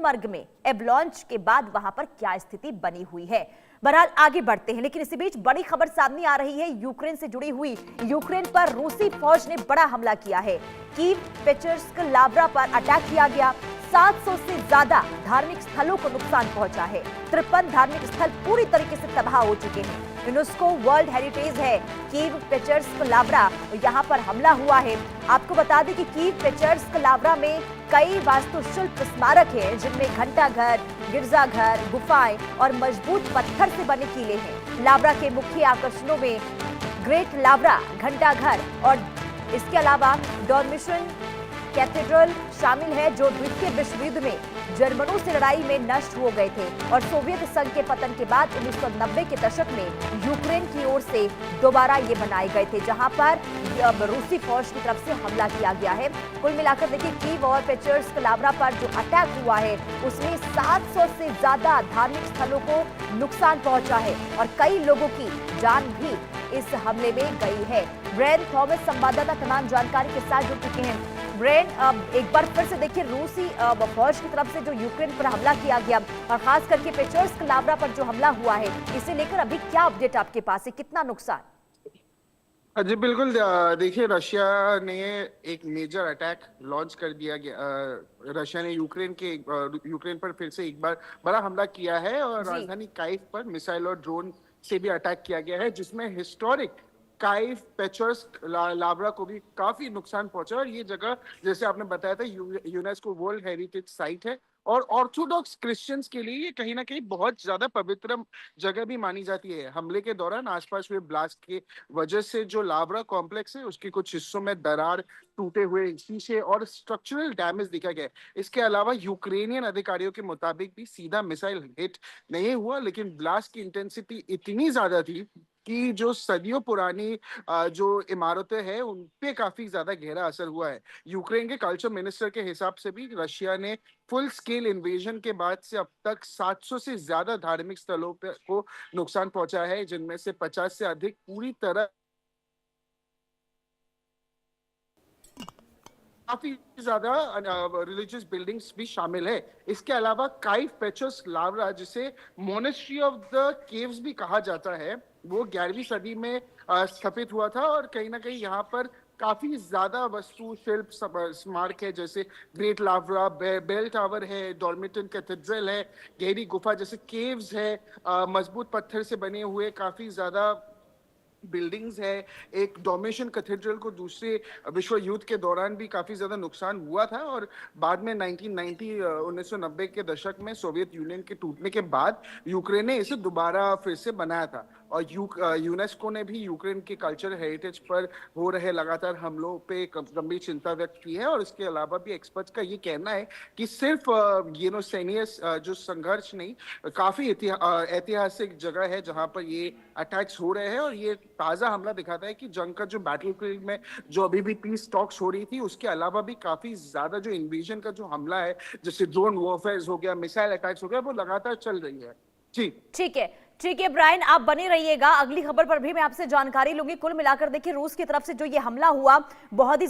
गुलमर्ग में एवलांच के बाद वहां पर क्या स्थिति बनी हुई है। बहरहाल आगे बढ़ते हैं, लेकिन इसी बीच बड़ी खबर सामने आ रही है यूक्रेन से जुड़ी हुई। यूक्रेन पर रूसी फौज ने बड़ा हमला किया है। कीव, पेचर्स्क, लाब्रा पर अटैक किया गया। 700 से ज्यादा धार्मिक स्थलों को नुकसान पहुंचा है। 53 धार्मिक स्थल पूरी तरीके से तबाह हो चुके हैं। यूनेस्को वर्ल्ड हेरिटेज है कीव, पेचर्स्क, लाब्रा, यहां पर हमला हुआ है। आपको बता दें कि कीव, पेचर्स्क, लाब्रा में कई वास्तुशिल्प स्मारक हैं, जिनमें घंटाघर, गिरजाघर, गुफाएं और मजबूत पत्थर से बने किले हैं। लाब्रा के मुख्य आकर्षणों में ग्रेट लाब्रा घंटाघर और इसके अलावा डॉर्मिशन कैथेड्रल शामिल है, जो द्वितीय विश्व युद्ध में जर्मनों से लड़ाई में नष्ट हो गए थे और सोवियत संघ के पतन के बाद 1990 के दशक में यूक्रेन की ओर से दोबारा ये बनाए गए थे, जहां पर रूसी फौज की तरफ से हमला किया गया है। कुल मिलाकर देखिए, कीव और पेचर्स्क, लाब्रा पर जो अटैक हुआ है उसमें 700 से ज्यादा धार्मिक स्थलों को नुकसान पहुंचा है और कई लोगों की जान भी इस हमले में गई है। ब्रेन थॉमस संवाददाता तमाम जानकारी के साथ जुड़ चुके हैं। ब्रेन, एक बार फिर से देखिए, रूसी फौज की तरफ से जो यूक्रेन पर हमला किया गया और खास करके पेचर्स्क, लाब्रा पर जो हमला हुआ है, इसे लेकर अभी क्या अपडेट आपके पास है, कितना नुकसान? जी बिल्कुल, देखिए, रशिया ने एक मेजर अटैक लॉन्च कर दिया गया। रशिया ने यूक्रेन पर फिर से एक बार बड़ा हमला किया है और राजधानी काइव पर मिसाइल और ड्रोन से भी अटैक किया गया है, जिसमें हिस्टोरिक काइव, पेचर्स्क, लाब्रा को भी काफी नुकसान पहुंचा। और ये जगह, जैसे आपने बताया था, यूनेस्को वर्ल्ड हेरिटेज साइट है और ऑर्थोडॉक्स क्रिश्चियंस के लिए ये कहीं ना कहीं बहुत ज्यादा पवित्र जगह भी मानी जाती है। हमले के दौरान आसपास हुए ब्लास्ट के वजह से जो लाब्रा कॉम्प्लेक्स है उसके कुछ हिस्सों में दरार, टूटे हुए शीशे और स्ट्रक्चरल डैमेज दिखा गया। इसके अलावा यूक्रेनियन अधिकारियों के मुताबिक भी सीधा मिसाइल हिट नहीं हुआ, लेकिन ब्लास्ट की इंटेंसिटी इतनी ज्यादा थी कि जो सदियों पुरानी जो इमारतें हैं उन पे काफी ज्यादा गहरा असर हुआ है। यूक्रेन के कल्चर मिनिस्टर के हिसाब से भी रशिया ने फुल स्केल इन्वेजन के बाद से अब तक 700 से ज्यादा धार्मिक स्थलों पे को नुकसान पहुंचा है, जिनमें से 50 से अधिक पूरी तरह काफी ज्यादा रिलीजियस बिल्डिंग्स भी शामिल है। इसके अलावा काइव, पेचर्स्क, लाब्रा, जिसे मोनेस्ट्री ऑफ द केव्स भी कहा जाता है, वो 11वीं सदी में स्थापित हुआ था और कहीं ना कहीं यहाँ पर काफी ज्यादा वास्तुशिल्प स्मारक है, जैसे ग्रेट लाव्रा, बेल टावर है, डॉर्मिटन कैथेड्रल है, गहरी गुफा जैसे केव्स है, मजबूत पत्थर से बने हुए काफी ज्यादा बिल्डिंग्स है। एक डोमेशन कैथेड्रल को दूसरे विश्व युद्ध के दौरान भी काफी ज्यादा नुकसान हुआ था और बाद में 1990 के दशक में सोवियत यूनियन के टूटने के बाद यूक्रेन ने इसे दोबारा फिर से बनाया था। और यूनेस्को ने भी यूक्रेन के कल्चर हेरिटेज पर हो रहे लगातार हमलों पे गंभीर चिंता व्यक्त की है। और इसके अलावा भी एक्सपर्ट्स का ये कहना है कि सिर्फ सैनिक जो संघर्ष नहीं, काफी ऐतिहासिक जगह है जहां पर ये अटैक्स हो रहे हैं और ये ताजा हमला दिखाता है कि जंग का जो बैटलफील्ड में जो अभी भी पीस टॉक्स हो रही थी, उसके अलावा भी काफी ज्यादा जो इन्वेजन का जो हमला है, जैसे ड्रोन वॉरफेयर हो गया, मिसाइल अटैक्स हो गया, वो लगातार चल रही है। जी ठीक है ब्रायन, आप बने रहिएगा, अगली खबर पर भी मैं आपसे जानकारी लूंगी। कुल मिलाकर देखिए, रूस की तरफ से जो ये हमला हुआ बहुत ही